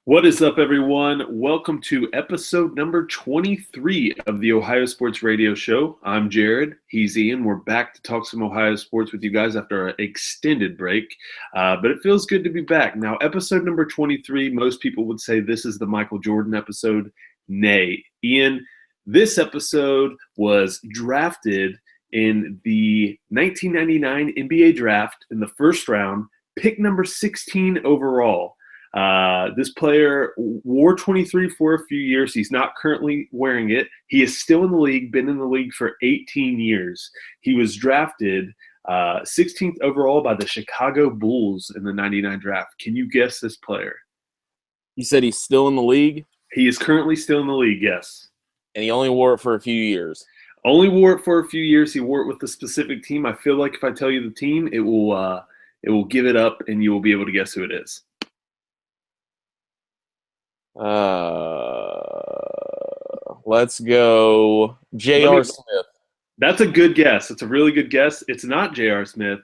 What is up, everyone? Welcome to episode number 23 of the Ohio Sports Radio Show. I'm Jared. He's Ian. We're back to talk some Ohio sports with you guys after an extended break, but it feels good to be back. Now, episode number 23, most people would say this is the Michael Jordan episode. Nay. Ian, this episode was drafted in the 1999 NBA draft in the first round, pick number 16 overall. This player wore 23 for a few years. He's not currently wearing it. He is still in the league, been in the league for 18 years. He was drafted 16th overall by the Chicago Bulls in the 99 draft. Can you guess this player? You said he's still in the league? He is currently still in the league, yes. And he only wore it for a few years. Only wore it for a few years. He wore it with a specific team. I feel like if I tell you the team, it will give it up and you will be able to guess who it is. Let's go J.R. Smith. That's a good guess. It's a really good guess. It's not J.R. Smith.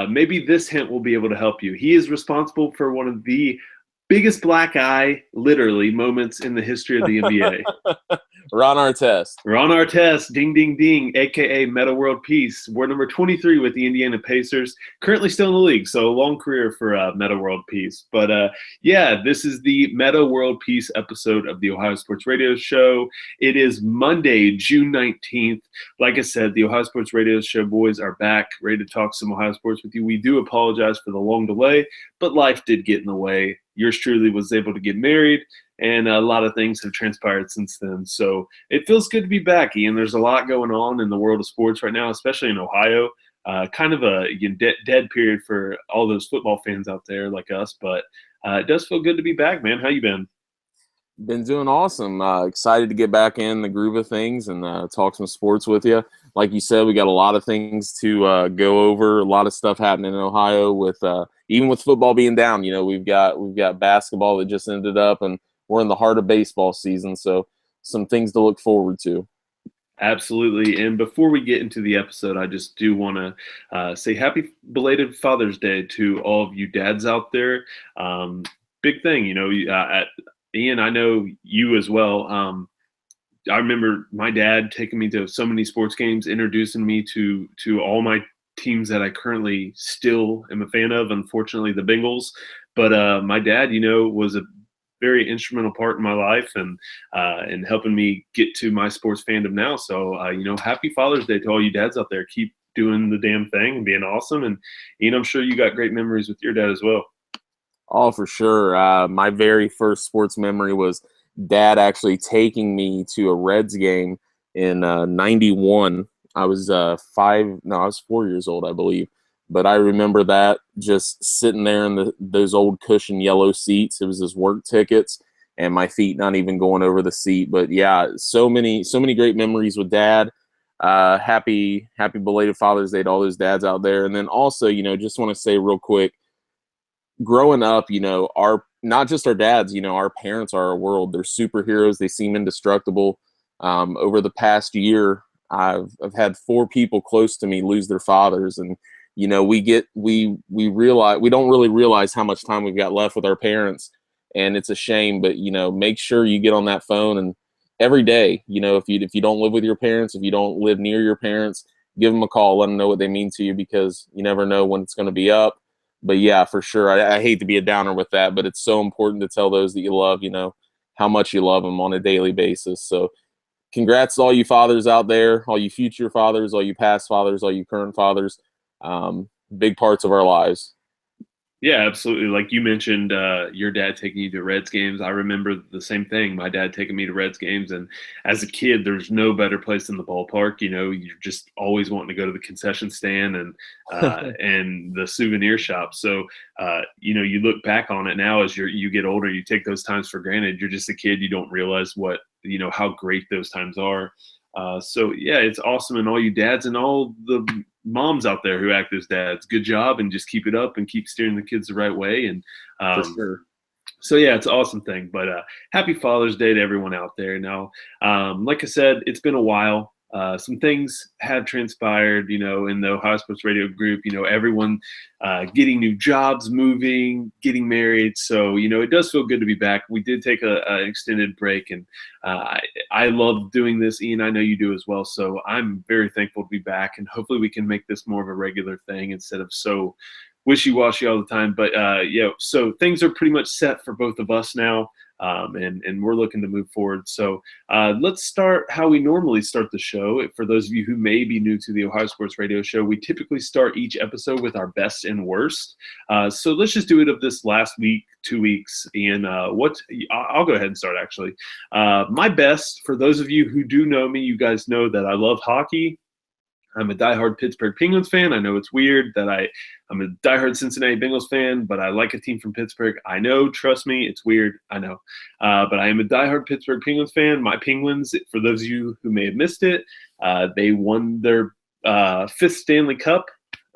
Maybe this hint will be able to help you. He is responsible for one of the biggest black eye, literally, moments in the history of the NBA. Ron Artest. Ron Artest, ding, ding, ding, a.k.a. Metta World Peace. Wore number 23 with the Indiana Pacers. Currently still in the league, so a long career for Metta World Peace. But, yeah, this is the Metta World Peace episode of the Ohio Sports Radio Show. It is Monday, June 19th. Like I said, the Ohio Sports Radio Show boys are back, ready to talk some Ohio sports with you. We do apologize for the long delay, but life did get in the way. Yours truly was able to get married, and a lot of things have transpired since then. So it feels good to be back, Ian. There's a lot going on in the world of sports right now, especially in Ohio. Kind of a dead period for all those football fans out there like us, but it does feel good to be back, man. How you been? Been doing awesome. Excited to get back in the groove of things and talk some sports with you. Like you said, we got a lot of things to go over. A lot of stuff happening in Ohio with even with football being down. You know, we've got basketball that just ended up, and we're in the heart of baseball season. So some things to look forward to. Absolutely. And before we get into the episode, I just do want to say happy belated Father's Day to all of you dads out there. Big thing, you know, Ian, I know you as well. I remember my dad taking me to so many sports games, introducing me to all my teams that I currently still am a fan of, unfortunately, the Bengals. But my dad, you know, was a very instrumental part in my life and helping me get to my sports fandom now. So, you know, happy Father's Day to all you dads out there. Keep doing the damn thing and being awesome. And, Ian, I'm sure you got great memories with your dad as well. Oh, for sure. My very first sports memory was Dad actually taking me to a Reds game in '91. I was I was 4 years old, I believe. But I remember that just sitting there in those old cushion yellow seats. It was his work tickets, and my feet not even going over the seat. But yeah, so many great memories with Dad. Happy belated Father's Day to all those dads out there. And then also, you know, just want to say real quick, growing up, you know, not just our dads, you know, our parents are our world. They're superheroes. They seem indestructible. Over the past year, I've had 4 people close to me lose their fathers, and you know, we realize we don't really realize how much time we've got left with our parents, and it's a shame. But you know, make sure you get on that phone and every day. You know, if you don't live with your parents, if you don't live near your parents, give them a call, let them know what they mean to you, because you never know when it's going to be up. But yeah, for sure. I hate to be a downer with that, but it's so important to tell those that you love, you know, how much you love them on a daily basis. So congrats to all you fathers out there, all you future fathers, all you past fathers, all you current fathers. Big parts of our lives. Yeah, absolutely. Like you mentioned, your dad taking you to Reds games. I remember the same thing. My dad taking me to Reds games, and as a kid, there's no better place than the ballpark. You know, you're just always wanting to go to the concession stand and and the souvenir shop. So, you know, you look back on it now as you get older, you take those times for granted. You're just a kid. You don't realize how great those times are. So yeah, it's awesome. And all you dads and all the moms out there who act as dads, good job, and just keep it up and keep steering the kids the right way. And For sure. so yeah, it's an awesome thing. But happy Father's Day to everyone out there. Now, like I said, it's been a while. some things have transpired, in the Ohio Sports Radio group, everyone getting new jobs, moving, getting married. So, it does feel good to be back. We did take an extended break, and I love doing this. Ian, I know you do as well. So I'm very thankful to be back, and hopefully we can make this more of a regular thing instead of so wishy-washy all the time. But so things are pretty much set for both of us now, and we're looking to move forward. So let's start how we normally start the show. For those of you who may be new to the Ohio Sports Radio Show, we typically start each episode with our best and worst. So let's just do it of this last week, 2 weeks. And I'll go ahead and start, actually. My best, for those of you who do know me, you guys know that I love hockey. I'm a diehard Pittsburgh Penguins fan. I know it's weird that I'm a diehard Cincinnati Bengals fan, but I like a team from Pittsburgh. I know, trust me, it's weird. I know. But I am a diehard Pittsburgh Penguins fan. My Penguins, for those of you who may have missed it, they won their fifth Stanley Cup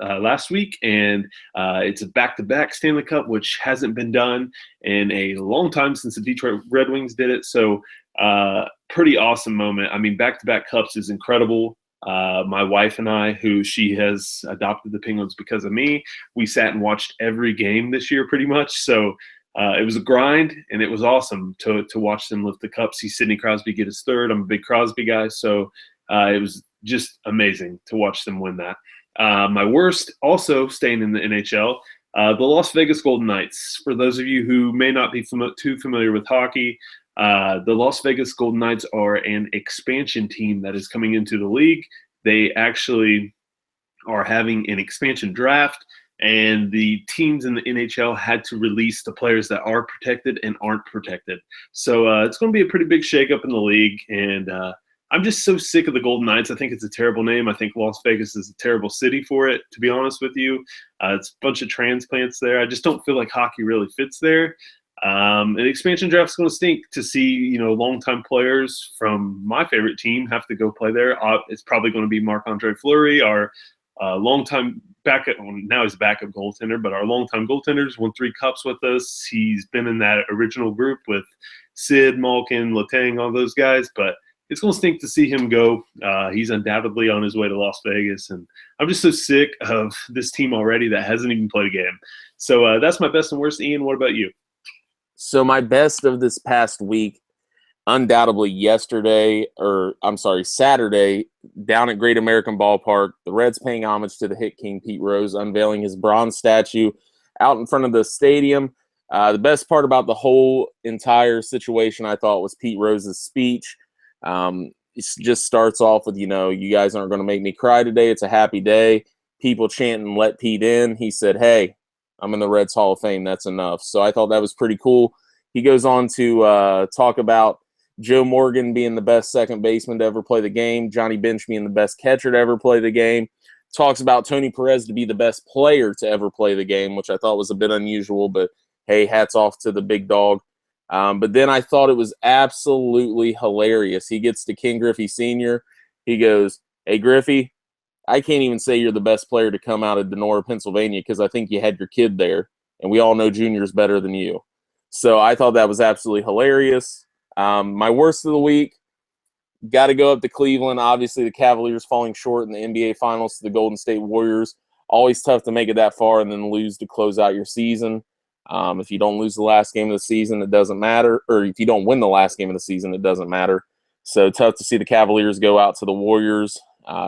last week, and it's a back-to-back Stanley Cup, which hasn't been done in a long time since the Detroit Red Wings did it. So pretty awesome moment. I mean, back-to-back cups is incredible. My wife and I, who she has adopted the Penguins because of me, we sat and watched every game this year pretty much. So it was a grind, and it was awesome to watch them lift the cup, see Sidney Crosby get his third. I'm a big Crosby guy, so it was just amazing to watch them win that. My worst, also staying in the NHL, the Las Vegas Golden Knights. For those of you who may not be too familiar with hockey, the Las Vegas Golden Knights are an expansion team that is coming into the league. They actually are having an expansion draft, and the teams in the NHL had to release the players that are protected and aren't protected. So it's going to be a pretty big shakeup in the league, and I'm just so sick of the Golden Knights. I think it's a terrible name. I think Las Vegas is a terrible city for it, to be honest with you. It's a bunch of transplants there. I just don't feel like hockey really fits there. An expansion draft is going to stink to see, longtime players from my favorite team have to go play there. It's probably going to be Marc-Andre Fleury, our longtime backup. Now he's a backup goaltender, but our longtime goaltender's won 3 cups with us. He's been in that original group with Sid, Malkin, Letang, all those guys, but it's going to stink to see him go. He's undoubtedly on his way to Las Vegas, and I'm just so sick of this team already that hasn't even played a game. So that's my best and worst. Ian, what about you? So my best of this past week, undoubtedly Saturday, down at Great American Ballpark, the Reds paying homage to the hit king Pete Rose, unveiling his bronze statue out in front of the stadium. The best part about the whole entire situation, I thought, was Pete Rose's speech. It just starts off with, you guys aren't going to make me cry today. It's a happy day. People chanting, let Pete in. He said, hey, I'm in the Reds Hall of Fame. That's enough. So I thought that was pretty cool. He goes on to talk about Joe Morgan being the best second baseman to ever play the game, Johnny Bench being the best catcher to ever play the game. Talks about Tony Perez to be the best player to ever play the game, which I thought was a bit unusual, but hey, hats off to the big dog. But then I thought it was absolutely hilarious. He gets to King Griffey Sr. He goes, hey, Griffey, I can't even say you're the best player to come out of Denora, Pennsylvania, because I think you had your kid there, and we all know Junior's better than you. So I thought that was absolutely hilarious. My worst of the week, got to go up to Cleveland. Obviously, the Cavaliers falling short in the NBA Finals to the Golden State Warriors. Always tough to make it that far and then lose to close out your season. If you don't lose the last game of the season, it doesn't matter. Or if you don't win the last game of the season, it doesn't matter. So tough to see the Cavaliers go out to the Warriors.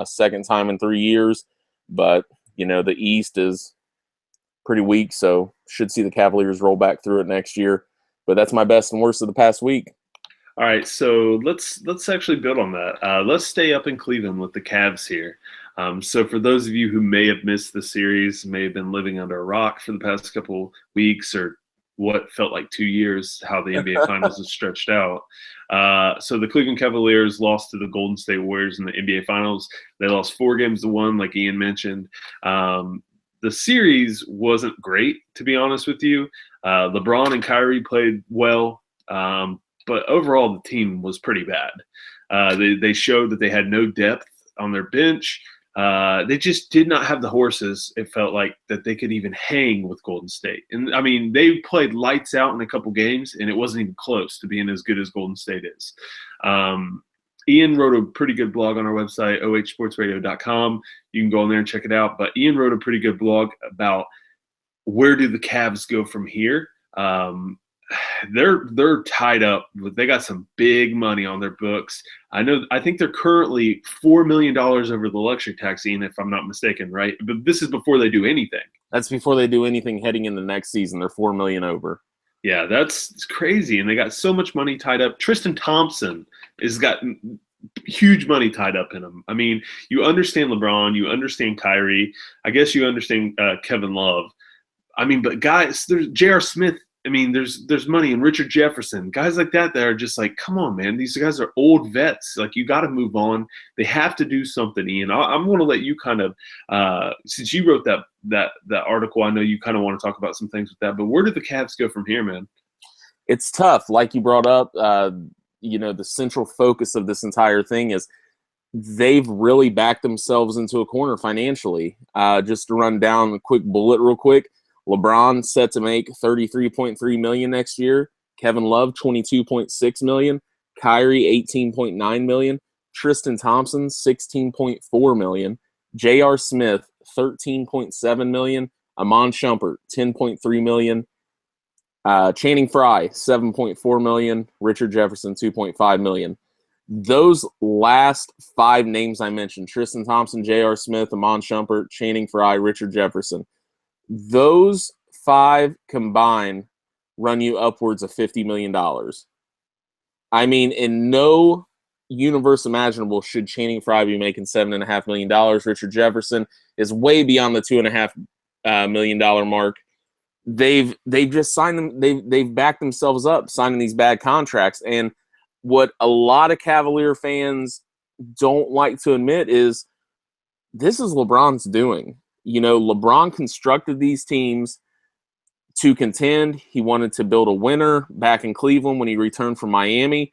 Second time in 3 years, but the East is pretty weak, so should see the Cavaliers roll back through it next year. But that's my best and worst of the past week. All right, so let's actually build on that. Let's stay up in Cleveland with the Cavs here. So for those of you who may have missed the series, may have been living under a rock for the past couple weeks or what felt like 2 years, how the NBA Finals is stretched out. So the Cleveland Cavaliers lost to the Golden State Warriors in the NBA Finals. They lost 4 games to 1, like Ian mentioned. The series wasn't great, to be honest with you. LeBron and Kyrie played well, but overall the team was pretty bad. They showed that they had no depth on their bench. They just did not have the horses, it felt like, that they could even hang with Golden State. And, I mean, they played lights out in a couple games, and it wasn't even close to being as good as Golden State is. Ian wrote a pretty good blog on our website, ohsportsradio.com. You can go on there and check it out. But Ian wrote a pretty good blog about where do the Cavs go from here. They're tied up. They got some big money on their books. I think they're currently $4 million over the luxury tax, Ian, if I'm not mistaken, right? But this is before they do anything. That's before they do anything heading into next season. They're $4 million over. Yeah, it's crazy, and they got so much money tied up. Tristan Thompson has got huge money tied up in him. I mean, you understand LeBron, you understand Kyrie. I guess you understand Kevin Love. I mean, but guys, there's J.R. Smith. I mean, there's money in Richard Jefferson, guys like that are just like, come on, man. These guys are old vets. Like, you got to move on. They have to do something, Ian. I'm going to let you kind of, since you wrote that article, I know you kind of want to talk about some things with that. But where do the Cavs go from here, man? It's tough. Like you brought up, the central focus of this entire thing is they've really backed themselves into a corner financially. Just to run down a quick bullet real quick. LeBron set to make $33.3 million next year. Kevin Love, $22.6 million. Kyrie, $18.9 million. Tristan Thompson, $16.4 million. J.R. Smith, $13.7 million. Amon Shumpert, $10.3 million. Channing Frye, $7.4 million. Richard Jefferson, $2.5 million. Those last five names I mentioned, Tristan Thompson, J.R. Smith, Amon Shumpert, Channing Frye, Richard Jefferson, those five combined run you upwards of $50 million. I mean, in no universe imaginable should Channing Frye be making $7.5 million. Richard Jefferson is way beyond the $2.5 million mark. They've just signed them. They've backed themselves up signing these bad contracts. And what a lot of Cavalier fans don't like to admit is this is LeBron's doing. LeBron constructed these teams to contend. He wanted to build a winner back in Cleveland when he returned from Miami,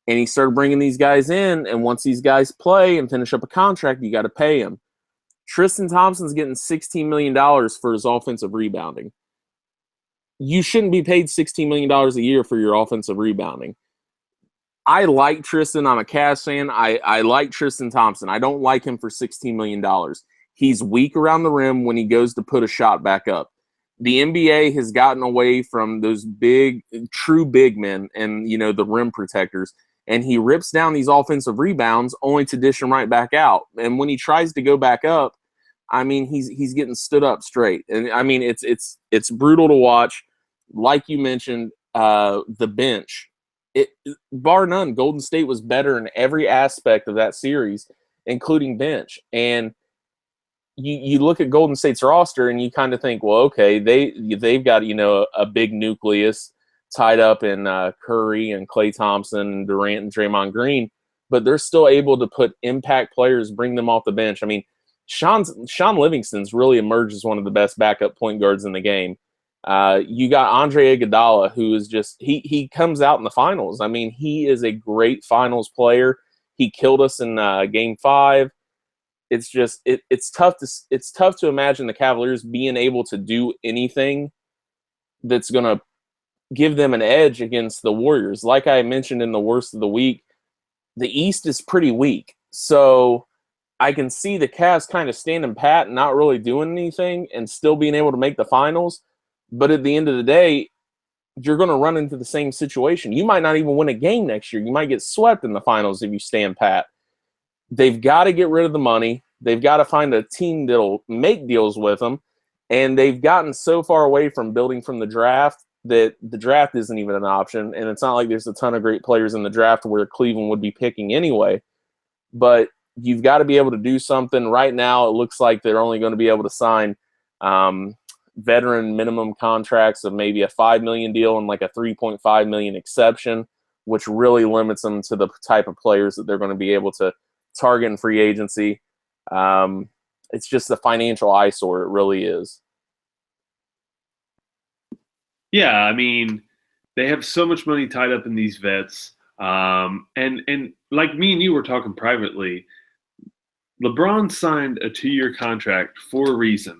and he started bringing these guys in, and once these guys play and finish up a contract, you got to pay them. Tristan Thompson's getting $16 million for his offensive rebounding. You shouldn't be paid $16 million a year for your offensive rebounding. I like Tristan. I'm a Cavs fan. I like Tristan Thompson. I don't like him for $16 million. He's weak around the rim when he goes to put a shot back up. The NBA has gotten away from those true big men and, the rim protectors, and he rips down these offensive rebounds only to dish them right back out. And when he tries to go back up, I mean, he's getting stood up straight. And, I mean, it's brutal to watch. Like you mentioned, the bench. Bar none, Golden State was better in every aspect of that series, including bench. And you look at Golden State's roster and you kind of think, well, okay, they've got a big nucleus tied up in Curry and Klay Thompson and Durant and Draymond Green, but they're still able to put impact players, bring them off the bench. I mean, Sean Livingston's really emerged as one of the best backup point guards in the game. You got Andre Iguodala, who is just he comes out in the finals. I mean, he is a great finals player. He killed us in Game 5. It's just it's tough to imagine the Cavaliers being able to do anything that's going to give them an edge against the Warriors. Like I mentioned in the worst of the week, the East is pretty weak. So I can see the Cavs kind of standing pat and not really doing anything and still being able to make the finals. But at the end of the day, you're going to run into the same situation. You might not even win a game next year. You might get swept in the finals if you stand pat. They've got to get rid of the money. They've got to find a team that'll make deals with them. And they've gotten so far away from building from the draft that the draft isn't even an option. And it's not like there's a ton of great players in the draft where Cleveland would be picking anyway. But you've got to be able to do something. Right now, it looks like they're only going to be able to sign veteran minimum contracts of maybe a $5 million deal and like a $3.5 million exception, which really limits them to the type of players that they're going to be able to target in free agency. It's just a financial eyesore. It really is. Yeah, I mean, they have so much money tied up in these vets. And like me and you were talking privately, LeBron signed a 2-year contract for a reason.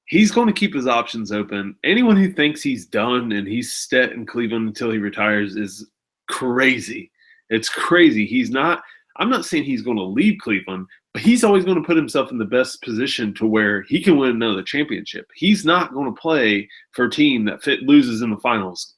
He's going to keep his options open. Anyone who thinks he's done and he's set in Cleveland until he retires is crazy. It's crazy. He's not. I'm not saying he's going to leave Cleveland, but he's always going to put himself in the best position to where he can win another championship. He's not going to play for a team that loses in the finals.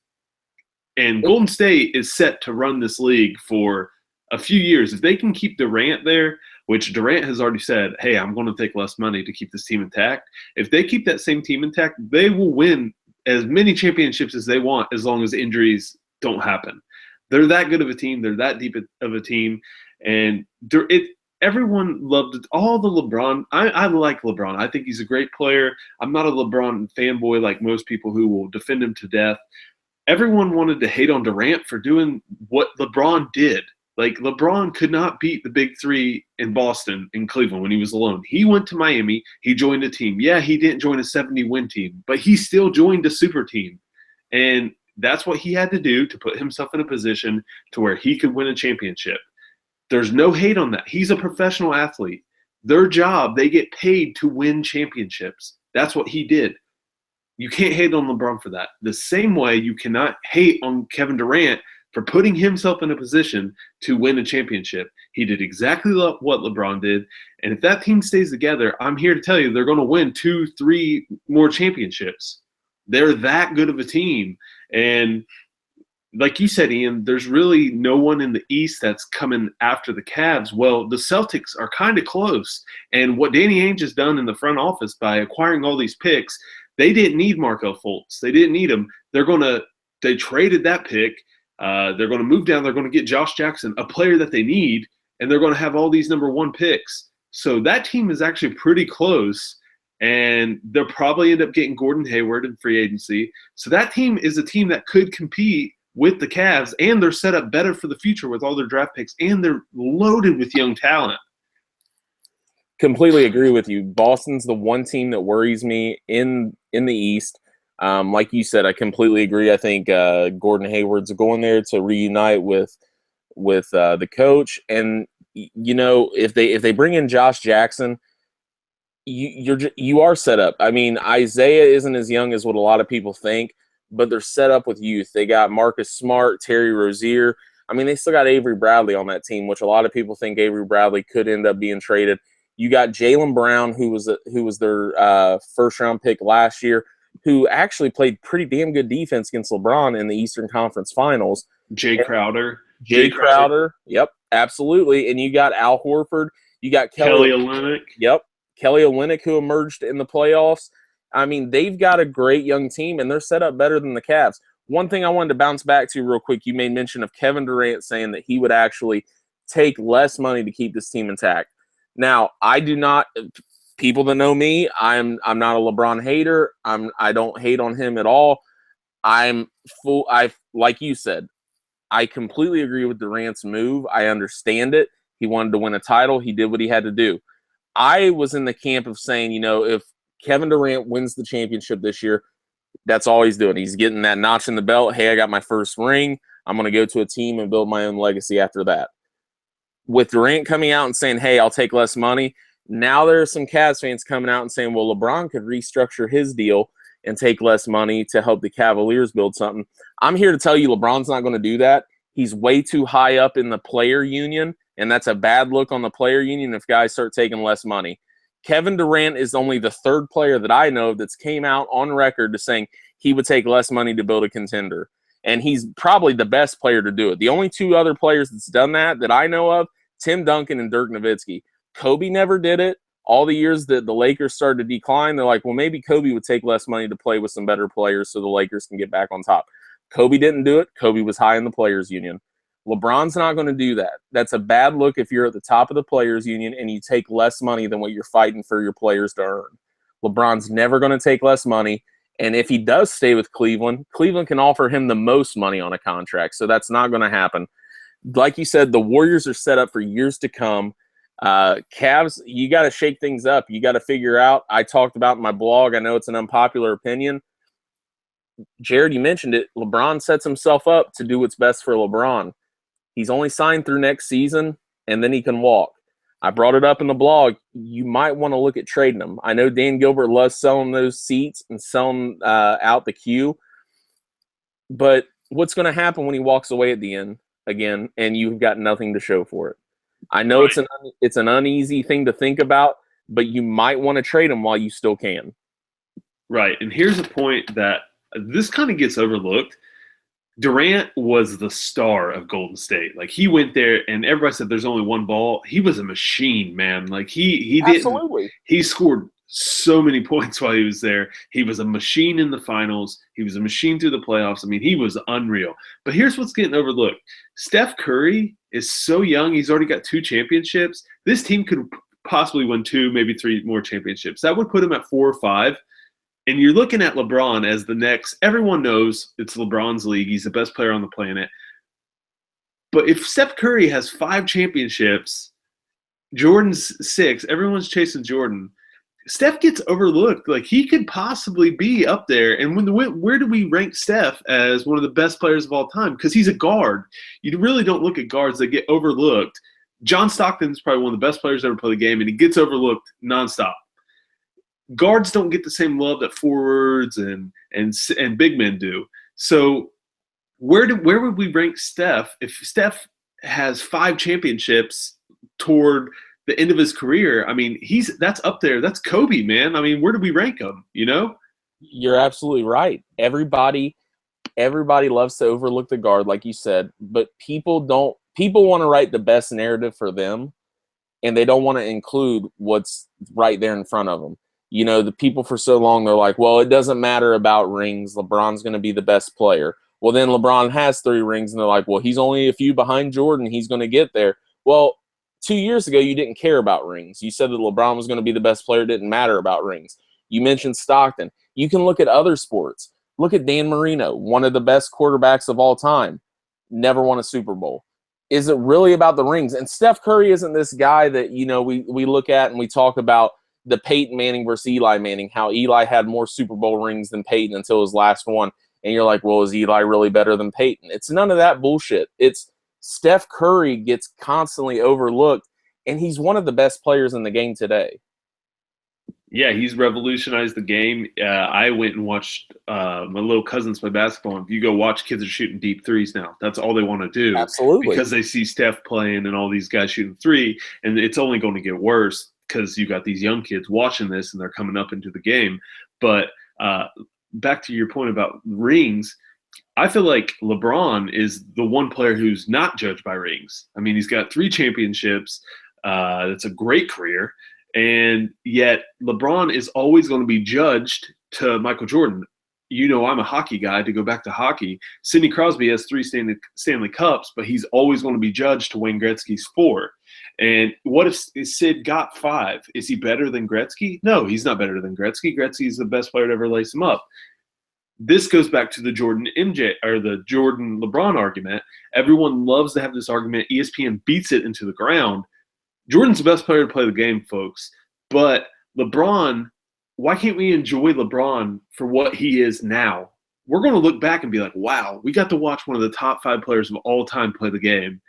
And Golden State is set to run this league for a few years. If they can keep Durant there, which Durant has already said, hey, I'm going to take less money to keep this team intact. If they keep that same team intact, they will win as many championships as they want as long as injuries don't happen. They're that good of a team. They're that deep of a team. And everyone loved it. All the LeBron. I like LeBron. I think he's a great player. I'm not a LeBron fanboy like most people who will defend him to death. Everyone wanted to hate on Durant for doing what LeBron did. Like, LeBron could not beat the big three in Boston and Cleveland when he was alone. He went to Miami. He joined a team. Yeah, he didn't join a 70-win team, but he still joined a super team. And that's what he had to do to put himself in a position to where he could win a championship. There's no hate on that. He's a professional athlete. Their job, they get paid to win championships. That's what he did. You can't hate on LeBron for that. The same way you cannot hate on Kevin Durant for putting himself in a position to win a championship. He did exactly what LeBron did. And if that team stays together, I'm here to tell you they're going to win 2-3 more championships. They're that good of a team. And like you said, Ian, there's really no one in the East that's coming after the Cavs. Well, the Celtics are kind of close. And what Danny Ainge has done in the front office by acquiring all these picks, they didn't need Markelle Fultz. They didn't need him. They traded that pick. They're going to move down. They're going to get Josh Jackson, a player that they need, and they're going to have all these number one picks. So that team is actually pretty close, and they'll probably end up getting Gordon Hayward in free agency. So that team is a team that could compete with the Cavs, and they're set up better for the future with all their draft picks, and they're loaded with young talent. Completely agree with you. Boston's the one team that worries me in the East. Like you said, I completely agree. I think Gordon Hayward's going there to reunite with the coach, and if they bring in Josh Jackson, you are set up. I mean, Isaiah isn't as young as what a lot of people think, but they're set up with youth. They got Marcus Smart, Terry Rozier. I mean, they still got Avery Bradley on that team, which a lot of people think Avery Bradley could end up being traded. You got Jaylen Brown, who was their first-round pick last year, who actually played pretty damn good defense against LeBron in the Eastern Conference Finals. Jay Crowder. Yep, absolutely. And you got Al Horford. You got Kelly Olynyk. Yep, Kelly Olynyk, who emerged in the playoffs. I mean, they've got a great young team, and they're set up better than the Cavs. One thing I wanted to bounce back to real quick, you made mention of Kevin Durant saying that he would actually take less money to keep this team intact. Now, I do not – people that know me, I'm not a LeBron hater. I don't hate on him at all. Like you said, I completely agree with Durant's move. I understand it. He wanted to win a title. He did what he had to do. I was in the camp of saying, if Kevin Durant wins the championship this year, that's all he's doing. He's getting that notch in the belt. Hey, I got my first ring. I'm going to go to a team and build my own legacy after that. With Durant coming out and saying, hey, I'll take less money, now there are some Cavs fans coming out and saying, well, LeBron could restructure his deal and take less money to help the Cavaliers build something. I'm here to tell you LeBron's not going to do that. He's way too high up in the player union, and that's a bad look on the player union if guys start taking less money. Kevin Durant is only the third player that I know that's came out on record to saying he would take less money to build a contender. And he's probably the best player to do it. The only two other players that's done that I know of, Tim Duncan and Dirk Nowitzki. Kobe never did it. All the years that the Lakers started to decline, they're like, well, maybe Kobe would take less money to play with some better players so the Lakers can get back on top. Kobe didn't do it. Kobe was high in the players union. LeBron's not going to do that. That's a bad look if you're at the top of the players union and you take less money than what you're fighting for your players to earn. LeBron's never going to take less money. And if he does stay with Cleveland, Cleveland can offer him the most money on a contract. So that's not going to happen. Like you said, the Warriors are set up for years to come. Cavs, you got to shake things up. You got to figure out. I talked about in my blog. I know it's an unpopular opinion. Jared, you mentioned it. LeBron sets himself up to do what's best for LeBron. He's only signed through next season, and then he can walk. I brought it up in the blog. You might want to look at trading him. I know Dan Gilbert loves selling those seats and selling out the queue. But what's going to happen when he walks away at the end again and you've got nothing to show for it? I know Right. it's an uneasy thing to think about, but you might want to trade him while you still can. Right. And here's a point that this kind of gets overlooked. Durant was the star of Golden State. Like he went there and everybody said there's only one ball. He was a machine, man. Like Absolutely. he scored so many points while he was there. He was a machine in the finals. He was a machine through the playoffs. I mean, he was unreal. But here's what's getting overlooked. Steph Curry is so young. He's already got 2 championships. This team could possibly win 2, maybe 3 more championships. That would put him at 4 or 5. And you're looking at LeBron as the next. Everyone knows it's LeBron's league. He's the best player on the planet. But if Steph Curry has 5 championships, Jordan's 6, everyone's chasing Jordan. Steph gets overlooked. Like he could possibly be up there. And where do we rank Steph as one of the best players of all time? Because he's a guard. You really don't look at guards that get overlooked. John Stockton's probably one of the best players to ever play the game, and he gets overlooked nonstop. Guards don't get the same love that forwards and big men do. So where would we rank Steph if Steph has 5 championships toward the end of his career? I mean, that's up there. That's Kobe, man. I mean, where do we rank him? You know? You're absolutely right. Everybody loves to overlook the guard, like you said, but people want to write the best narrative for them, and they don't want to include what's right there in front of them. You know, the people for so long, they're like, well, it doesn't matter about rings. LeBron's going to be the best player. Well, then LeBron has 3 rings, and they're like, well, he's only a few behind Jordan. He's going to get there. Well, 2 years ago, you didn't care about rings. You said that LeBron was going to be the best player. It didn't matter about rings. You mentioned Stockton. You can look at other sports. Look at Dan Marino, one of the best quarterbacks of all time. Never won a Super Bowl. Is it really about the rings? And Steph Curry isn't this guy that, you know, we look at and we talk about the Peyton Manning versus Eli Manning, how Eli had more Super Bowl rings than Peyton until his last one. And you're like, well, is Eli really better than Peyton? It's none of that bullshit. It's Steph Curry gets constantly overlooked, and he's one of the best players in the game today. Yeah, he's revolutionized the game. I went and watched my little cousins play basketball. And if you go watch, kids are shooting deep threes now. That's all they want to do. Absolutely. Because they see Steph playing and all these guys shooting 3, and it's only going to get worse because you got these young kids watching this and they're coming up into the game. But back to your point about rings, I feel like LeBron is the one player who's not judged by rings. I mean, he's got 3 championships. That's a great career. And yet LeBron is always going to be judged to Michael Jordan. You know, I'm a hockey guy. To go back to hockey, Sidney Crosby has 3 Stanley Cups, but he's always going to be judged to Wayne Gretzky's 4. And what if Sid got 5? Is he better than Gretzky? No, he's not better than Gretzky. Gretzky's the best player to ever lace him up. This goes back to the Jordan MJ or the Jordan LeBron argument. Everyone loves to have this argument. ESPN beats it into the ground. Jordan's the best player to play the game, folks. But LeBron, why can't we enjoy LeBron for what he is now? We're going to look back and be like, wow, we got to watch one of the top 5 players of all time play the game.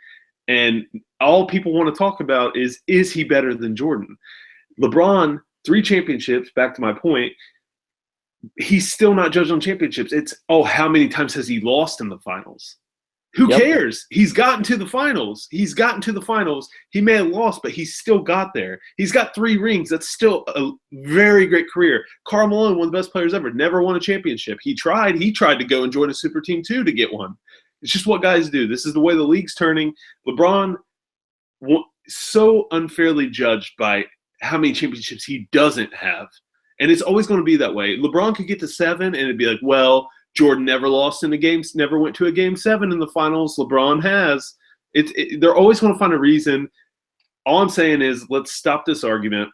And all people want to talk about is he better than Jordan? LeBron, 3 championships, back to my point, he's still not judged on championships. It's, how many times has he lost in the finals? Who cares? He's gotten to the finals. He may have lost, but he's still got there. He's got 3 rings. That's still a very great career. Karl Malone, one of the best players ever, never won a championship. He tried to go and join a super team too to get one. It's just what guys do. This is the way the league's turning. LeBron, so unfairly judged by how many championships he doesn't have. And it's always going to be that way. LeBron could get to 7 and it'd be like, well, Jordan never lost in a game, never went to a game 7 in the finals. LeBron has. They're always going to find a reason. All I'm saying is let's stop this argument.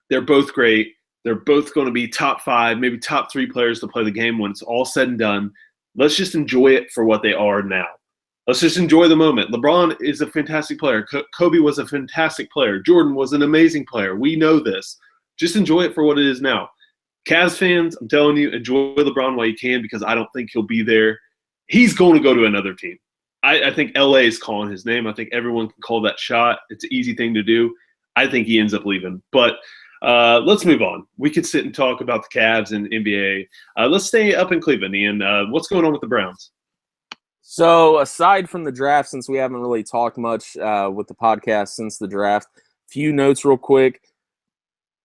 They're both great. They're both going to be top 5, maybe top 3 players to play the game when it's all said and done. Let's just enjoy it for what they are now. Let's just enjoy the moment. LeBron is a fantastic player. Kobe was a fantastic player. Jordan was an amazing player. We know this. Just enjoy it for what it is now. Cavs fans, I'm telling you, enjoy LeBron while you can because I don't think he'll be there. He's going to go to another team. I think LA is calling his name. I think everyone can call that shot. It's an easy thing to do. I think he ends up leaving. But let's move on. We could sit and talk about the Cavs and NBA. Let's stay up in Cleveland, Ian. What's going on with the Browns? So aside from the draft, since we haven't really talked much with the podcast since the draft, few notes real quick.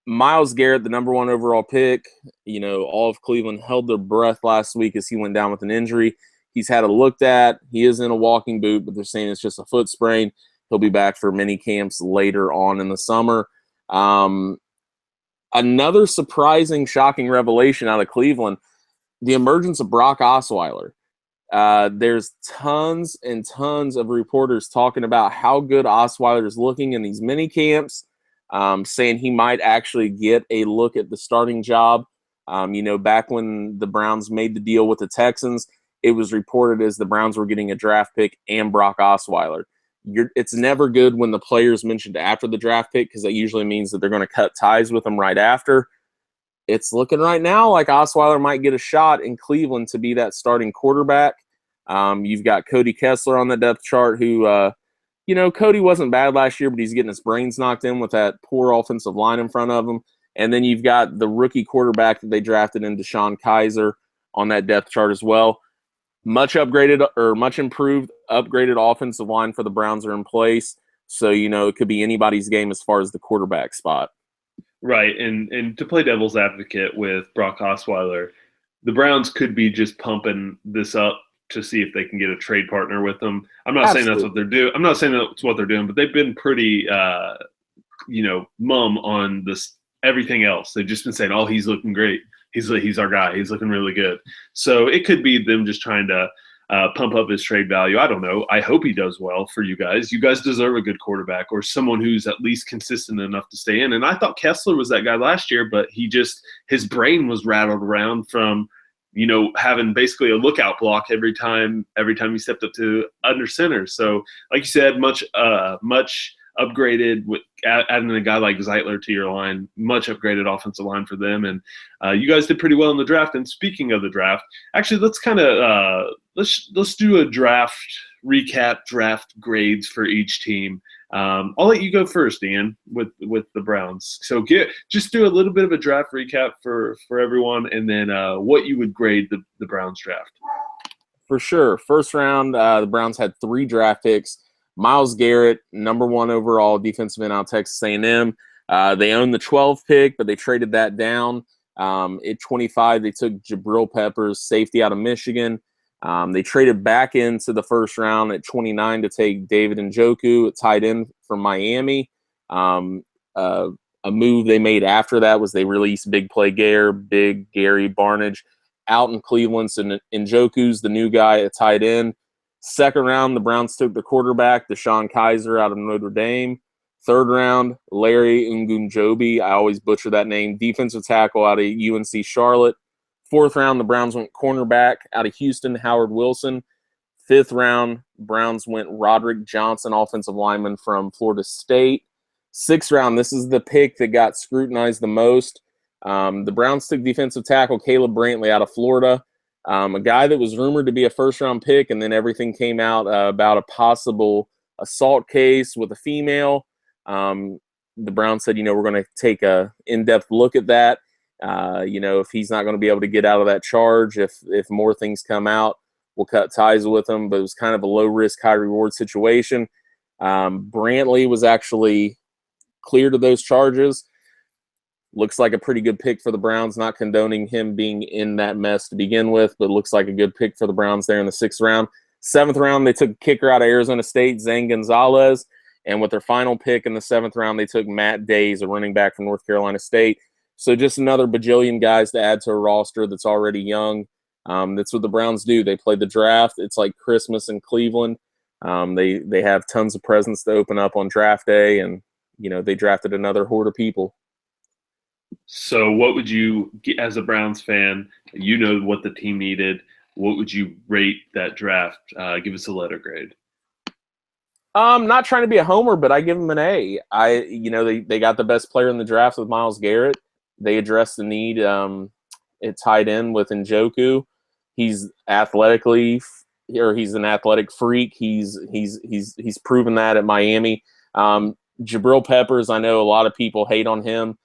Myles Garrett, the number 1 overall pick, all of Cleveland held their breath last week as he went down with an injury. He's had it looked at. He is in a walking boot, but they're saying it's just a foot sprain. He'll be back for mini camps later on in the summer. Another surprising, shocking revelation out of Cleveland, the emergence of Brock Osweiler. There's tons and tons of reporters talking about how good Osweiler is looking in these mini camps, saying he might actually get a look at the starting job. Back when the Browns made the deal with the Texans, it was reported as the Browns were getting a draft pick and Brock Osweiler. It's never good when the player's mentioned after the draft pick, because that usually means that they're going to cut ties with them right after. It's looking right now like Osweiler might get a shot in Cleveland to be that starting quarterback. You've got Cody Kessler on the depth chart who, Cody wasn't bad last year, but he's getting his brains knocked in with that poor offensive line in front of him. And then you've got the rookie quarterback that they drafted in DeShone Kizer on that depth chart as well. Much improved, upgraded offensive line for the Browns are in place. So, it could be anybody's game as far as the quarterback spot. Right, and to play devil's advocate with Brock Osweiler, the Browns could be just pumping this up to see if they can get a trade partner with them. I'm not saying that's what they're doing. I'm not saying that's what they're doing, but they've been pretty, mum on this everything else. They've just been saying, "Oh, he's looking great. He's our guy. He's looking really good." So it could be them just trying to pump up his trade value. I don't know. I hope he does well for you guys. You guys deserve a good quarterback or someone who's at least consistent enough to stay in. And I thought Kessler was that guy last year, but his brain was rattled around from, having basically a lookout block every time he stepped up to under center. So like you said, much upgraded with adding a guy like Zeitler to your line, much upgraded offensive line for them. And you guys did pretty well in the draft. And speaking of the draft, actually, let's kind of let's do a draft recap, draft grades for each team. I'll let you go first, Ian, with the Browns. So just do a little bit of a draft recap for everyone, and then what you would grade the Browns draft. For sure. First round, the Browns had 3 draft picks. Myles Garrett, number 1 overall defensive end out of Texas A&M. They owned the 12th pick, but they traded that down. At 25, they took Jabril Peppers, safety out of Michigan. They traded back into the first round at 29 to take David Njoku, a tight end from Miami. A move they made after that was they released Big Gary Barnidge out in Cleveland. So Njoku's the new guy at tight end. Second round, the Browns took the quarterback, DeShone Kizer out of Notre Dame. Third round, Larry Ogunjobi, I always butcher that name, defensive tackle out of UNC Charlotte. Fourth round, the Browns went cornerback out of Houston, Howard Wilson. Fifth round, Browns went Roderick Johnson, offensive lineman from Florida State. Sixth round, this is the pick that got scrutinized the most. The Browns took defensive tackle Caleb Brantley out of Florida. A guy that was rumored to be a first-round pick, and then everything came out about a possible assault case with a female. The Browns said, we're going to take a in-depth look at that. If he's not going to be able to get out of that charge, if more things come out, we'll cut ties with him. But it was kind of a low-risk, high-reward situation. Brantley was actually cleared of those charges. Looks like a pretty good pick for the Browns, not condoning him being in that mess to begin with, but looks like a good pick for the Browns there in the 6th round. 7th round, they took a kicker out of Arizona State, Zane Gonzalez. And with their final pick in the 7th round, they took Matt Days, a running back from North Carolina State. So just another bajillion guys to add to a roster that's already young. That's what the Browns do. They play the draft. It's like Christmas in Cleveland. They have tons of presents to open up on draft day, and, they drafted another horde of people. So what would you, as a Browns fan, what the team needed, what would you rate that draft? Give us a letter grade. I'm not trying to be a homer, but I give them an A. They got the best player in the draft with Myles Garrett. They addressed the need at tight end with Njoku. He's he's an athletic freak. He's proven that at Miami. Jabril Peppers, I know a lot of people hate on him.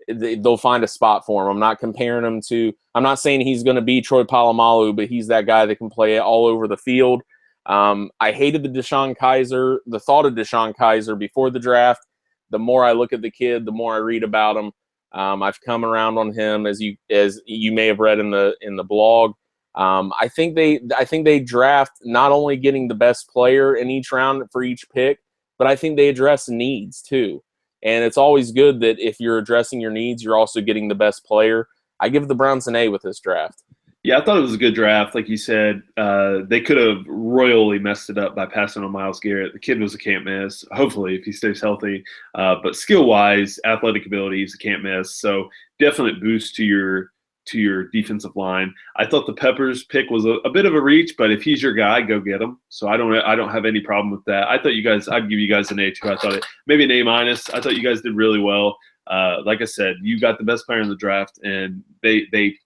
They'll find a spot for him. I'm not comparing him to – I'm not saying he's going to be Troy Polamalu, but he's that guy that can play all over the field. I hated the thought of DeShone Kizer before the draft. The more I look at the kid, the more I read about him. I've come around on him, as you may have read in the blog. I think they draft not only getting the best player in each round for each pick, but I think they address needs too. And it's always good that if you're addressing your needs, you're also getting the best player. I give the Browns an A with this draft. Yeah, I thought it was a good draft. Like you said, they could have royally messed it up by passing on Myles Garrett. The kid was a can't miss, hopefully, if he stays healthy. But skill-wise, athletic ability, he's a can't miss. So definite boost to your defensive line. I thought the Peppers pick was a bit of a reach, but if he's your guy, go get him. So I don't have any problem with that. I thought I'd give you guys an A too. I thought maybe an A-. I thought you guys did really well. Like I said, you got the best player in the draft, and they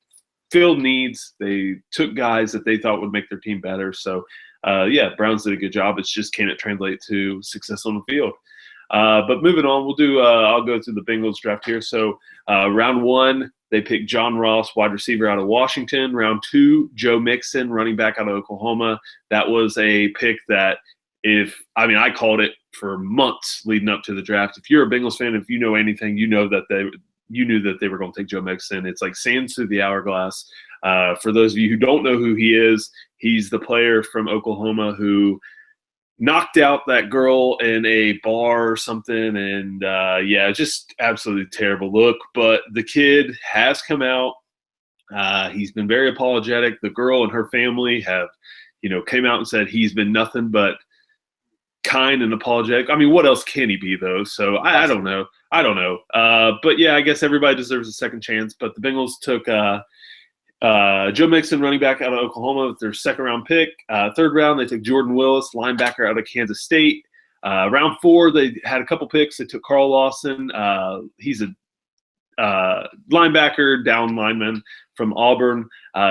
filled needs. They took guys that they thought would make their team better. So, Browns did a good job. It's just, can it translate to success on the field? But moving on, I'll go through the Bengals draft here. So round 1, they picked John Ross, wide receiver out of Washington. Round 2, Joe Mixon, running back out of Oklahoma. That was a pick that I called it for months leading up to the draft. If you're a Bengals fan, if you know anything, you know that you knew that they were going to take Joe Mixon. It's like sands through the hourglass. For those of you who don't know who he is, he's the player from Oklahoma who knocked out that girl in a bar or something. And, just absolutely terrible look. But the kid has come out. He's been very apologetic. The girl and her family have, came out and said he's been nothing but kind and apologetic. I mean, what else can he be, though? So I don't know. But yeah, I guess everybody deserves a second chance. But the Bengals took Joe Mixon, running back out of Oklahoma, with their second-round pick. Third round, they took Jordan Willis, linebacker out of Kansas State. Round 4, they had a couple picks. They took Carl Lawson. He's a linebacker, down lineman from Auburn.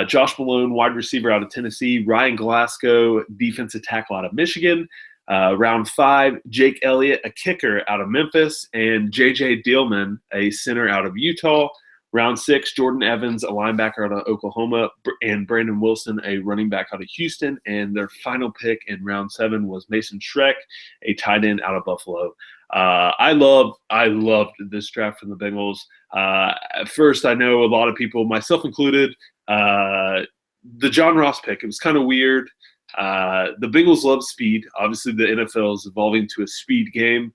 Josh Malone, wide receiver out of Tennessee. Ryan Glasgow, defensive tackle out of Michigan. Round 5, Jake Elliott, a kicker out of Memphis, and J.J. Dillman, a center out of Utah. Round 6, Jordan Evans, a linebacker out of Oklahoma, and Brandon Wilson, a running back out of Houston. And their final pick in round 7 was Mason Schreck, a tight end out of Buffalo. I loved this draft from the Bengals. At first, I know a lot of people, myself included, the John Ross pick, it was kind of weird. The Bengals love speed. Obviously, the NFL is evolving to a speed game.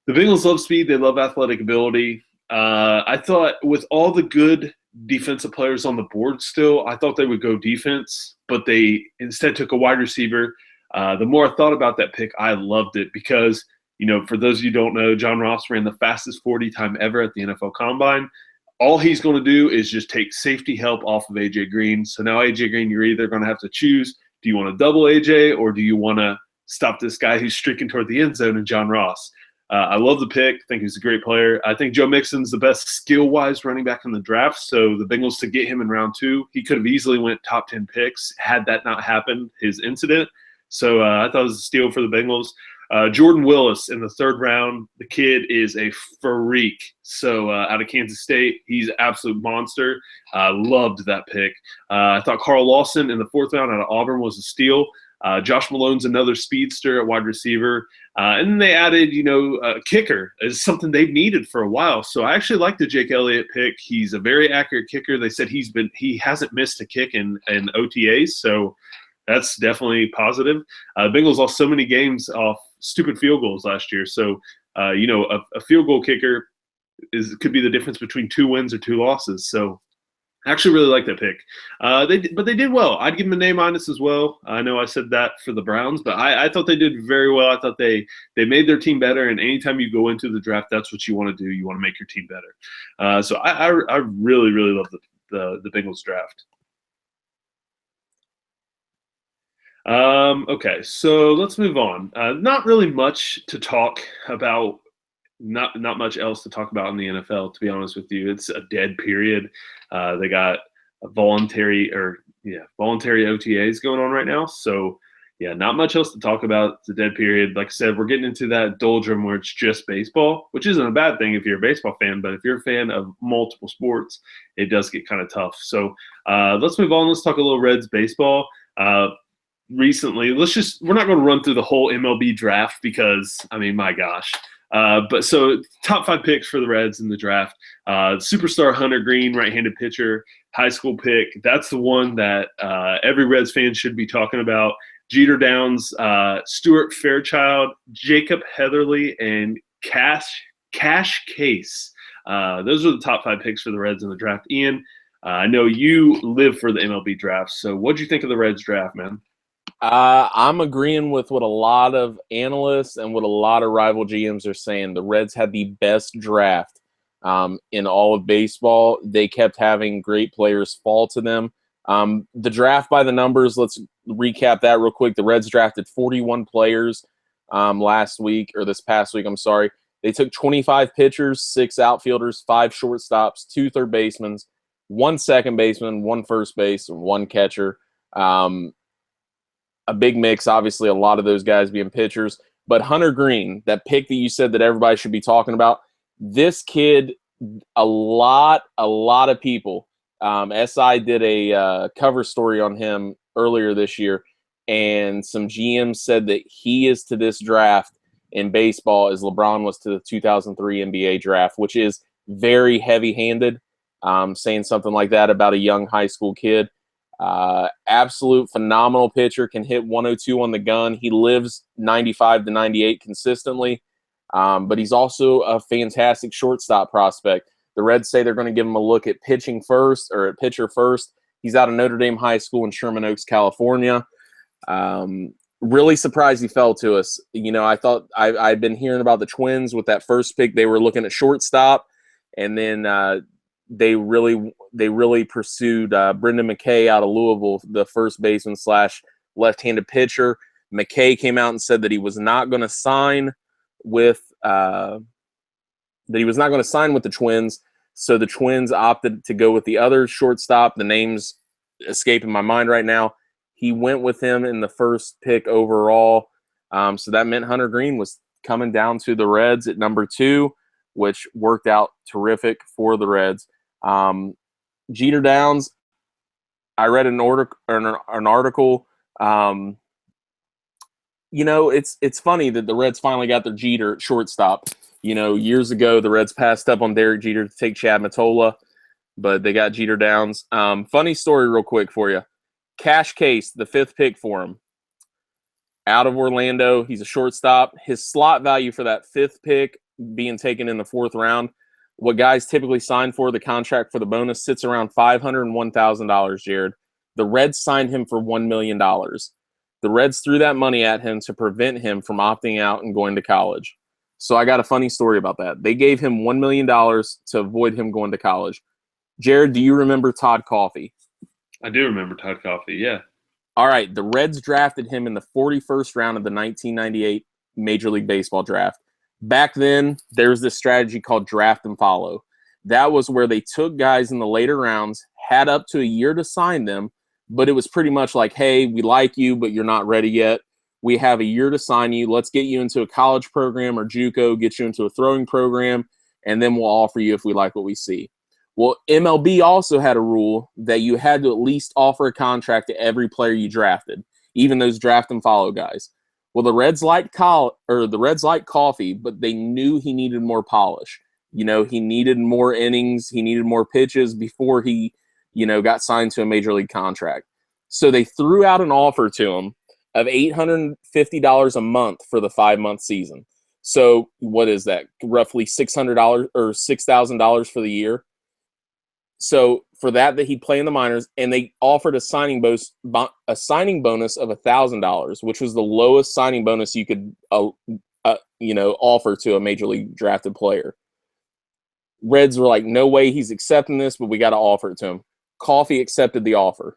The Bengals love speed. They love athletic ability. I thought with all the good defensive players on the board still, I thought they would go defense, but they instead took a wide receiver. The more I thought about that pick, I loved it because, for those of you who don't know, John Ross ran the fastest 40 time ever at the NFL Combine. All he's going to do is just take safety help off of A.J. Green. So now A.J. Green, you're either going to have to choose, do you want to double A.J. or do you want to stop this guy who's streaking toward the end zone in John Ross? I love the pick. I think he's a great player. I think Joe Mixon's the best skill-wise running back in the draft. So the Bengals, to get him in round 2, he could have easily went top 10 picks had that not happened, his incident. So I thought it was a steal for the Bengals. Jordan Willis in the 3rd round. The kid is a freak. So out of Kansas State, he's an absolute monster. Loved that pick. I thought Carl Lawson in the 4th round out of Auburn was a steal. Josh Malone's another speedster at wide receiver. And then they added, a kicker is something they've needed for a while. So I actually like the Jake Elliott pick. He's a very accurate kicker. They said he hasn't missed a kick in OTAs. So that's definitely positive. Bengals lost so many games off stupid field goals last year. So, a field goal kicker could be the difference between 2 wins or 2 losses. So I actually really like that pick. But they did well. I'd give them an A- as well. I know I said that for the Browns, but I thought they did very well. I thought they made their team better, and anytime you go into the draft, that's what you want to do. You want to make your team better. So I really, really love the Bengals draft. Okay, so let's move on. Not really much to talk about. Not much else to talk about in the NFL, to be honest with you. It's a dead period. They got a voluntary OTAs going on right now. So, not much else to talk about. It's a dead period. Like I said, we're getting into that doldrum where it's just baseball, which isn't a bad thing if you're a baseball fan. But if you're a fan of multiple sports, it does get kind of tough. So let's move on. Let's talk a little Reds baseball. recently. We're not going to run through the whole MLB draft because, I mean, my gosh. But so top 5 picks for the Reds in the draft. Superstar Hunter Greene, right-handed pitcher, high school pick. That's the one that every Reds fan should be talking about. Jeter Downs, Stuart Fairchild, Jacob Heatherly, and Cash Case. Those are the top 5 picks for the Reds in the draft. Ian, I know you live for the MLB draft, so what'd you think of the Reds draft, man? I'm agreeing with what a lot of analysts and what a lot of rival GMs are saying. The Reds had the best draft in all of baseball. They kept having great players fall to them. The draft by the numbers, let's recap that real quick. The Reds drafted 41 players this past week, I'm sorry. They took 25 pitchers, 6 outfielders, 5 shortstops, 2 third basemen, 1 second baseman, 1 first base, 1 catcher. A big mix, obviously, a lot of those guys being pitchers. But Hunter Greene, that pick that you said that everybody should be talking about, this kid, a lot of people. SI did a cover story on him earlier this year, and some GMs said that he is to this draft in baseball as LeBron was to the 2003 NBA draft, which is very heavy-handed, saying something like that about a young high school kid. Absolute phenomenal pitcher, can hit 102 on the gun. He lives 95 to 98 consistently, but he's also a fantastic shortstop prospect. The Reds say they're going to give him a look at pitcher first. He's out of Notre Dame High School in Sherman Oaks, California. Really surprised he fell to us. You know, I thought I'd been hearing about the Twins with that first pick. They were looking at shortstop, and then they really pursued Brendan McKay out of Louisville, the first baseman / left-handed pitcher. McKay came out and said that he was not going to sign with the Twins. So the Twins opted to go with the other shortstop. The name's escaping my mind right now. He went with him in the first pick overall. So that meant Hunter Greene was coming down to the Reds at number 2, which worked out terrific for the Reds. Jeter Downs, I read an article. You know, it's funny that the Reds finally got their Jeter at shortstop. You know, years ago, the Reds passed up on Derek Jeter to take Chad Mottola, but they got Jeter Downs. Funny story real quick for you. Cash Case, the 5th pick for him, out of Orlando. He's a shortstop. His slot value for that 5th pick being taken in the 4th round, what guys typically sign for, the contract for the bonus, sits around $501,000, Jared. The Reds signed him for $1 million. The Reds threw that money at him to prevent him from opting out and going to college. So I got a funny story about that. They gave him $1 million to avoid him going to college. Jared, do you remember Todd Coffey? I do remember Todd Coffey, yeah. All right, the Reds drafted him in the 41st round of the 1998 Major League Baseball draft. Back then, there was this strategy called draft and follow. That was where they took guys in the later rounds, had up to a year to sign them, but it was pretty much like, hey, we like you, but you're not ready yet. We have a year to sign you. Let's get you into a college program or JUCO, get you into a throwing program, and then we'll offer you if we like what we see. Well, MLB also had a rule that you had to at least offer a contract to every player you drafted, even those draft and follow guys. Well, the Reds liked Coffey, but they knew he needed more polish. You know, he needed more innings, he needed more pitches before he, got signed to a major league contract. So they threw out an offer to him of $850 a month for the 5-month season. So what is that? Roughly $600 or $6,000 for the year. So for that he'd play in the minors, and they offered a signing bonus of $1,000, which was the lowest signing bonus you could, offer to a major league drafted player. Reds were like, no way he's accepting this, but we got to offer it to him. Coffey accepted the offer.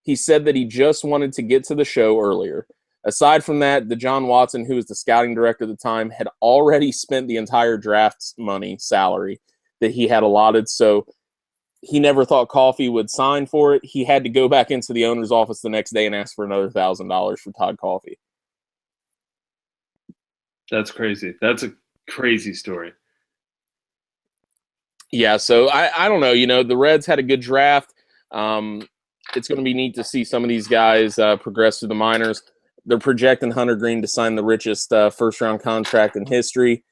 He said that he just wanted to get to the show earlier. Aside from that, John Watson, who was the scouting director at the time, had already spent the entire draft money salary that he had allotted. So he never thought Coffey would sign for it. He had to go back into the owner's office the next day and ask for another $1,000 for Todd Coffey. That's crazy. That's a crazy story. Yeah, so I don't know. The Reds had a good draft. it's going to be neat to see some of these guys progress through the minors. They're projecting Hunter Green to sign the richest first-round contract in history.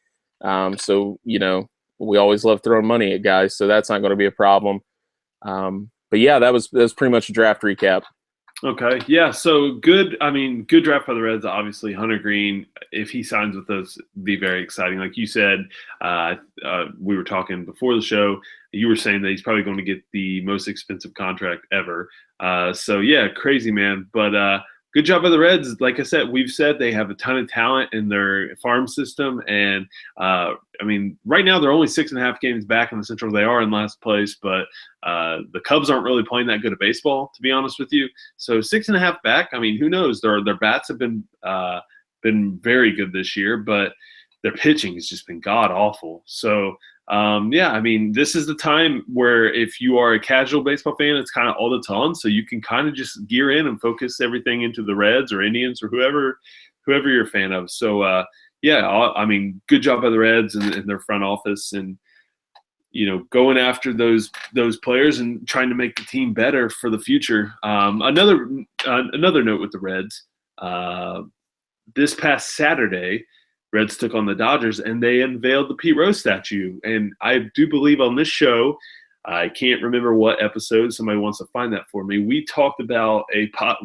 So, we always love throwing money at guys, so that's not going to be a problem. But yeah, that was pretty much a draft recap. Okay. Yeah. So good. I mean, good draft by the Reds. Obviously, Hunter Green, if he signs with us, be very exciting. Like you said, we were talking before the show. You were saying that he's probably going to get the most expensive contract ever. So yeah, crazy, man. But good job by the Reds. Like I said, we've said they have a ton of talent in their farm system, and I mean, right now they're only 6.5 games back in the Central. They are in last place, but the Cubs aren't really playing that good of baseball, to be honest with you. So 6.5 back. I mean, who knows? Their bats have been very good this year, but their pitching has just been god awful. So yeah, I mean, this is the time where if you are a casual baseball fan, it's kind of all that's on. So you can kind of just gear in and focus everything into the Reds or Indians or whoever you're a fan of. So yeah, I mean, good job by the Reds and their front office, and going after those players and trying to make the team better for the future. Another note with the Reds, this past Saturday, Reds took on the Dodgers and they unveiled the Pete Rose statue. And I do believe on this show, I can't remember what episode, somebody wants to find that for me, we talked about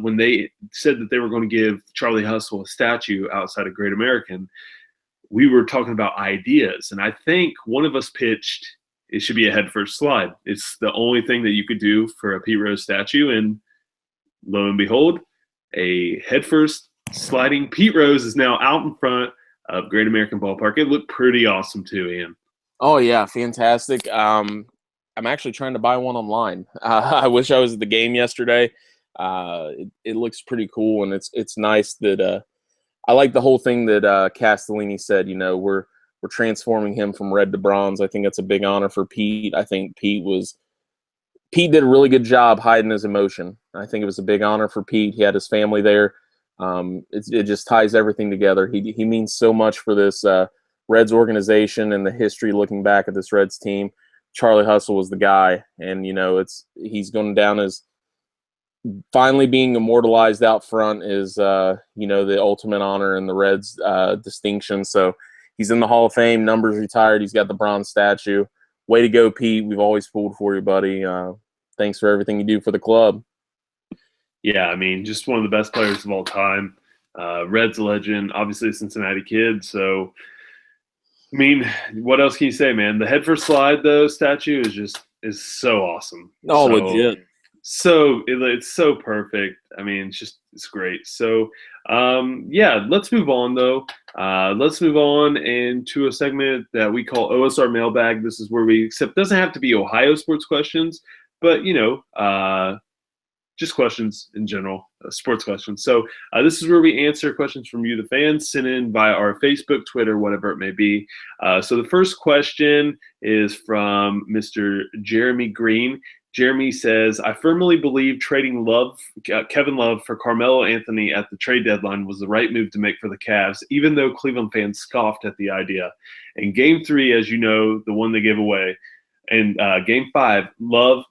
when they said that they were going to give Charlie Hustle a statue outside of Great American. We were talking about ideas, and I think one of us pitched it should be a headfirst slide. It's the only thing that you could do for a Pete Rose statue, and lo and behold, a headfirst sliding Pete Rose is now out in front of Great American Ballpark. It looked pretty awesome too, Ian. Oh yeah, fantastic. I'm actually trying to buy one online. I wish I was at the game yesterday. It looks pretty cool, and it's nice that I like the whole thing that Castellini said. We're transforming him from red to bronze. I think that's a big honor for Pete. I think Pete did a really good job hiding his emotion. I think it was a big honor for Pete. He had his family there. It just ties everything together. He means so much for this Reds organization and the history looking back at this Reds team. Charlie Hustle was the guy, and he's going down as finally being immortalized out front is the ultimate honor in the Reds distinction. So he's in the Hall of Fame. Numbers retired. He's got the bronze statue. Way to go, Pete. We've always pulled for you, buddy. Thanks for everything you do for the club. Yeah, I mean, just one of the best players of all time. Reds legend, obviously a Cincinnati kid. So, I mean, what else can you say, man? The head first slide, though, statue is so awesome. Oh, legit. So it's so perfect. I mean, it's great. So, yeah, let's move on, though. Let's move on into a segment that we call OSR Mailbag. This is where it doesn't have to be Ohio sports questions, but, just questions in general, sports questions. So this is where we answer questions from you, the fans, sent in via our Facebook, Twitter, whatever it may be. So the first question is from Mr. Jeremy Green. Jeremy says, I firmly believe trading Kevin Love for Carmelo Anthony at the trade deadline was the right move to make for the Cavs, even though Cleveland fans scoffed at the idea. In Game 3, as you know, the one they gave away, in Game 5,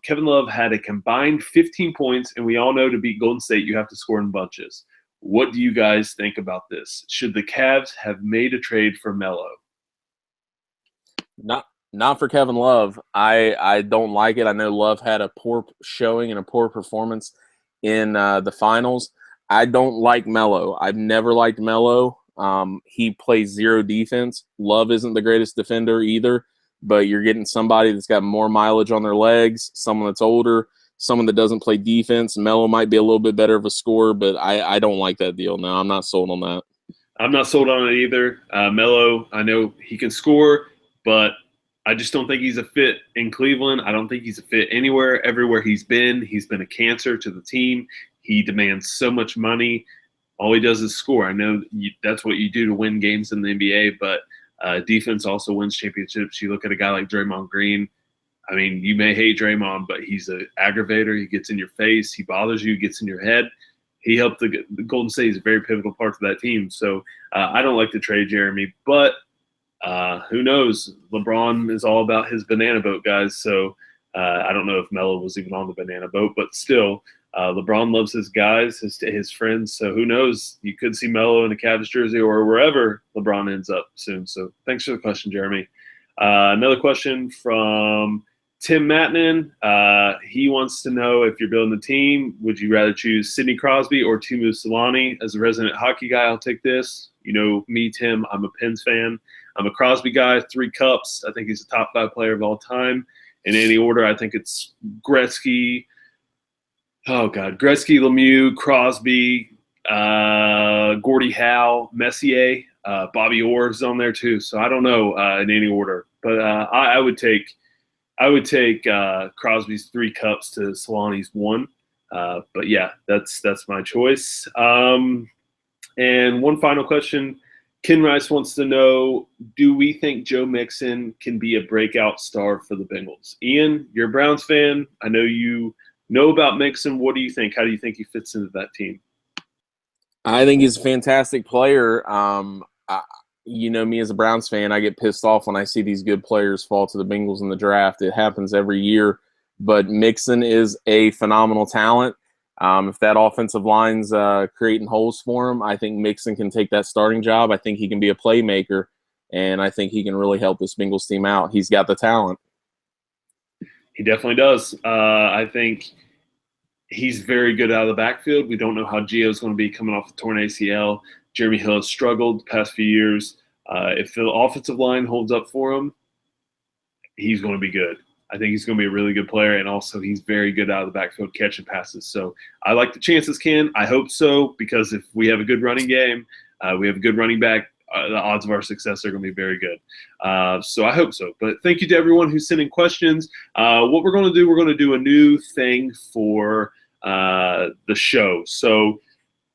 Kevin Love had a combined 15 points, and we all know to beat Golden State, you have to score in bunches. What do you guys think about this? Should the Cavs have made a trade for Melo? Not for Kevin Love. I don't like it. I know Love had a poor showing and a poor performance in the finals. I don't like Melo. I've never liked Melo. He plays zero defense. Love isn't the greatest defender either. But you're getting somebody that's got more mileage on their legs, someone that's older, someone that doesn't play defense. Melo might be a little bit better of a scorer, but I don't like that deal. No, I'm not sold on that. I'm not sold on it either. Melo, I know he can score, but I just don't think he's a fit in Cleveland. I don't think he's a fit anywhere. Everywhere he's been a cancer to the team. He demands so much money. All he does is score. I know that's what you do to win games in the NBA, but defense also wins championships. You look at a guy like Draymond Green. I mean, you may hate Draymond, but he's an aggravator. He gets in your face. He bothers you. Gets in your head. He helped the Golden State is a very pivotal part of that team. So I don't like to trade Jeremy, but who knows? LeBron is all about his banana boat, guys. So I don't know if Melo was even on the banana boat, but still, LeBron loves his guys, his friends. So who knows? You could see Melo in a Cavs jersey or wherever LeBron ends up soon. So thanks for the question, Jeremy. Another question from Tim Matnan. He wants to know, if you're building a team, would you rather choose Sidney Crosby or Timo Solani? As a resident hockey guy, I'll take this. You know me, Tim. I'm a Pens fan. I'm a Crosby guy, 3 cups. I think he's a top 5 player of all time. In any order, I think it's Gretzky. Oh, God. Gretzky, Lemieux, Crosby, Gordie Howe, Messier, Bobby Orr's on there too. So I don't know in any order. But I would take Crosby's 3 cups to Solani's 1. But, yeah, that's my choice. And one final question. Ken Rice wants to know, do we think Joe Mixon can be a breakout star for the Bengals? Ian, you're a Browns fan. I know you know about Mixon. What do you think? How do you think he fits into that team? I think he's a fantastic player. You know me as a Browns fan, I get pissed off when I see these good players fall to the Bengals in the draft. It happens every year. But Mixon is a phenomenal talent. If that offensive line's creating holes for him, I think Mixon can take that starting job. I think he can be a playmaker, and I think he can really help this Bengals team out. He's got the talent. He definitely does. I think he's very good out of the backfield. We don't know how Gio's going to be coming off the torn ACL. Jeremy Hill has struggled the past few years. If the offensive line holds up for him, he's going to be good. I think he's going to be a really good player, and also he's very good out of the backfield catching passes. So I like the chances, Ken. I hope so, because if we have a good running game, we have a good running back, the odds of our success are going to be very good. So I hope so. But thank you to everyone who's sending questions. What we're going to do a new thing for the show. So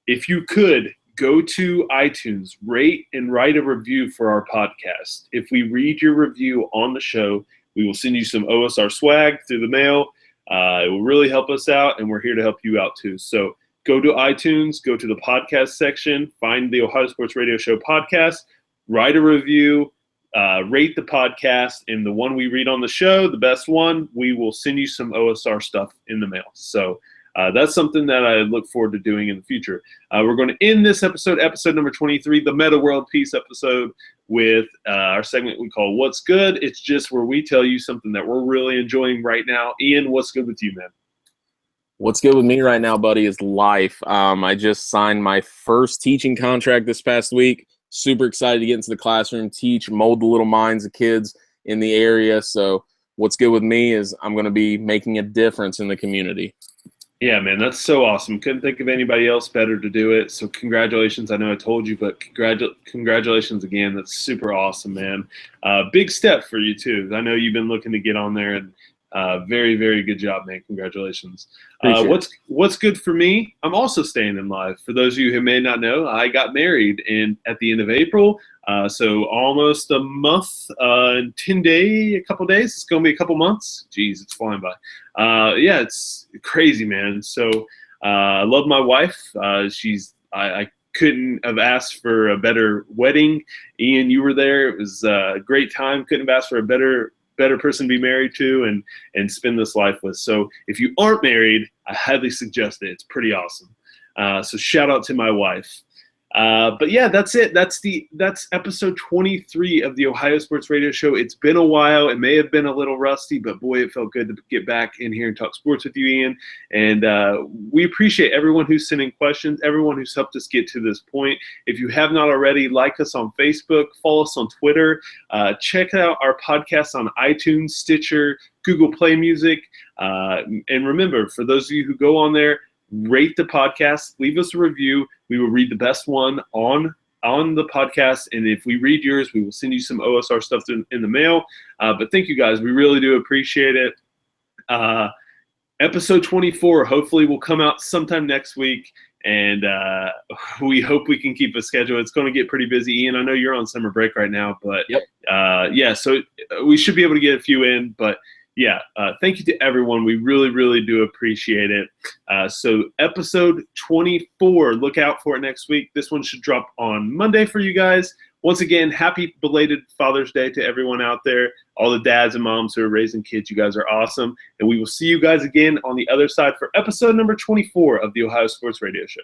if you could go to iTunes, rate and write a review for our podcast. If we read your review on the show, we will send you some OSR swag through the mail. It will really help us out, and we're here to help you out too. So go to iTunes, go to the podcast section, find the Ohio Sports Radio Show podcast, write a review, rate the podcast, and the one we read on the show, the best one, we will send you some OSR stuff in the mail. So that's something that I look forward to doing in the future. We're going to end this episode number 23, the Meta World Peace episode, with our segment we call What's Good. It's just where we tell you something that we're really enjoying right now. Ian, what's good with you, man? What's good with me right now, buddy, is life. I just signed my first teaching contract this past week. Super excited to get into the classroom, teach, mold the little minds of kids in the area. So what's good with me is I'm going to be making a difference in the community. Yeah, man, that's so awesome. Couldn't think of anybody else better to do it. So congratulations. I know I told you, but congratulations again. That's super awesome, man. Big step for you, too. I know you've been looking to get on there, and very, very good job, man. Congratulations. What's good for me? I'm also staying in live. For those of you who may not know, I got married at the end of April. So almost a month and 10 days, a couple days. It's going to be a couple months. Jeez, it's flying by. Yeah, it's crazy, man. So I love my wife. I couldn't have asked for a better wedding. Ian, you were there. It was a great time. Couldn't have asked for a better person to be married to and spend this life with. So if you aren't married, I highly suggest it. It's pretty awesome. So shout out to my wife. But yeah, that's it. That's episode 23 of the Ohio Sports Radio Show. It's been a while. It may have been a little rusty, but boy, it felt good to get back in here and talk sports with you, Ian. And we appreciate everyone who's sending questions, everyone who's helped us get to this point. If you have not already, like us on Facebook, follow us on Twitter, check out our podcast on iTunes, Stitcher, Google Play Music. And remember, for those of you who go on there, rate the podcast, leave us a review. We will read the best one on the podcast, and if we read yours, we will send you some OSR stuff in the mail. But thank you guys. We really do appreciate it. Episode 24 hopefully will come out sometime next week, and we hope we can keep a schedule. It's going to get pretty busy. Ian, I know you're on summer break right now, but yep. Yeah, so we should be able to get a few in, but yeah, thank you to everyone. We really, really do appreciate it. So episode 24, look out for it next week. This one should drop on Monday for you guys. once again, happy belated Father's Day to everyone out there, all the dads and moms who are raising kids. You guys are awesome. And we will see you guys again on the other side for episode number 24 of the Ohio Sports Radio Show.